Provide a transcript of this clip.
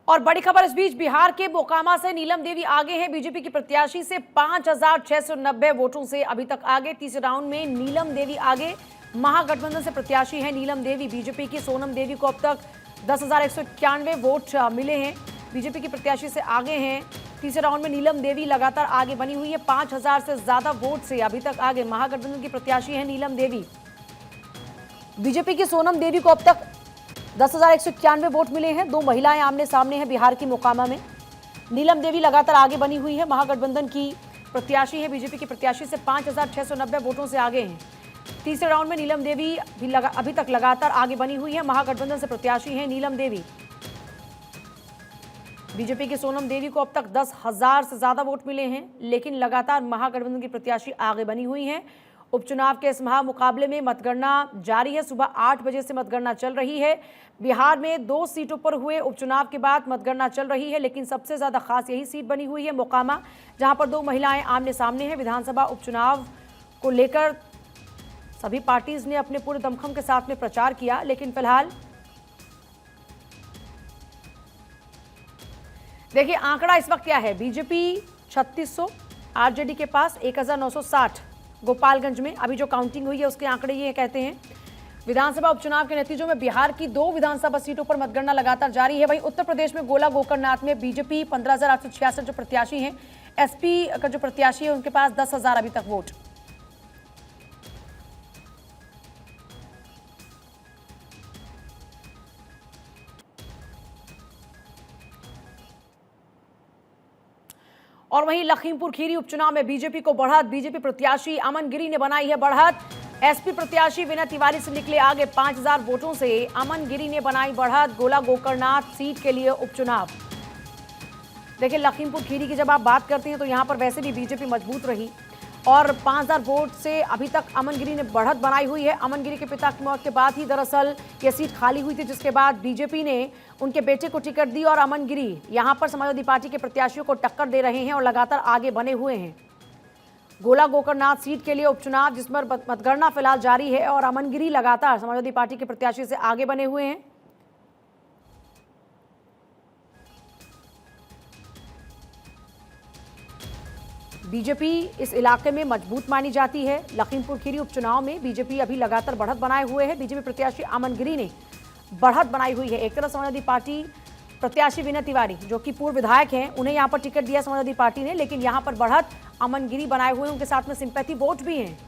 और बड़ी खबर इस बीच बिहार के मोकामा से नीलम देवी आगे हैं बीजेपी की प्रत्याशी से 5,690 वोटों से अभी तक आगे। तीसरे राउंड में नीलम देवी आगे, महागठबंधन से प्रत्याशी है नीलम देवी। बीजेपी की सोनम देवी को अब तक 10,191 वोट मिले हैं, बीजेपी की प्रत्याशी से आगे हैं। तीसरे राउंड में नीलम देवी लगातार आगे बनी हुई है, 5,000 से ज्यादा वोट से अभी तक आगे महागठबंधन की प्रत्याशी है नीलम देवी। बीजेपी की सोनम देवी को अब तक 10,191 वोट मिले हैं। दो महिलाएं आमने सामने हैं बिहार की मोकामा में। नीलम देवी लगातार आगे बनी हुई है, महागठबंधन की प्रत्याशी है, बीजेपी की प्रत्याशी से 5,690 वोटों से आगे हैं। तीसरे राउंड में नीलम देवी भी अभी तक लगातार आगे बनी हुई है, महागठबंधन से प्रत्याशी है नीलम देवी। बीजेपी की सोनम देवी को अब तक 10,000 से ज्यादा वोट मिले हैं, लेकिन लगातार महागठबंधन की प्रत्याशी आगे बनी हुई है। उपचुनाव के इस महामुकाबले में मतगणना जारी है। सुबह 8 बजे से मतगणना चल रही है। बिहार में 2 सीटों पर हुए उपचुनाव के बाद मतगणना चल रही है, लेकिन सबसे ज्यादा खास यही सीट बनी हुई है मोकामा, जहां पर 2 महिलाएं आमने सामने हैं। विधानसभा उपचुनाव को लेकर सभी पार्टीज ने अपने पूरे दमखम के साथ में प्रचार किया, लेकिन फिलहाल देखिए आंकड़ा इस वक्त क्या है। बीजेपी 3600, आरजेडी के पास 1960। गोपालगंज में अभी जो काउंटिंग हुई है उसके आंकड़े ये कहते हैं। विधानसभा उपचुनाव के नतीजों में बिहार की 2 विधानसभा सीटों पर मतगणना लगातार जारी है। वहीं उत्तर प्रदेश में गोला गोकर्णनाथ में बीजेपी 15,866 जो प्रत्याशी हैं, एसपी का जो प्रत्याशी है उनके पास 10,000 अभी तक वोट। और वहीं लखीमपुर खीरी उपचुनाव में बीजेपी को बढ़त, बीजेपी प्रत्याशी अमन गिरी ने बनाई है बढ़त। एसपी प्रत्याशी विनय तिवारी से निकले आगे 5,000 वोटों से अमन गिरी ने बनाई बढ़त। गोला गोकर्णनाथ सीट के लिए उपचुनाव। देखिए लखीमपुर खीरी की जब आप बात करते हैं तो यहां पर वैसे भी बीजेपी मजबूत रही और 5,000 वोट से अभी तक अमन गिरी ने बढ़त बनाई हुई है। अमन गिरी के पिता की मौत के बाद ही दरअसल यह सीट खाली हुई थी, जिसके बाद बीजेपी ने उनके बेटे को टिकट दी और अमन गिरी यहां पर समाजवादी पार्टी के प्रत्याशियों को टक्कर दे रहे हैं और लगातार आगे बने हुए हैं। गोला गोकर्णनाथ सीट के लिए उपचुनाव जिसमें मतगणना फिलहाल जारी है और अमन गिरी लगातार समाजवादी पार्टी के प्रत्याशी से आगे बने हुए हैं। बीजेपी इस इलाके में मजबूत मानी जाती है। लखीमपुर खीरी उपचुनाव में बीजेपी अभी लगातार बढ़त बनाए हुए है। बीजेपी प्रत्याशी अमन गिरी ने बढ़त बनाई हुई है। एक तरफ समाजवादी पार्टी प्रत्याशी विनय तिवारी जो कि पूर्व विधायक हैं, उन्हें यहां पर टिकट दिया समाजवादी पार्टी ने, लेकिन यहां पर बढ़त अमन गिरी बनाए हुए हैं। उनके साथ में सिंपैथी वोट भी हैं।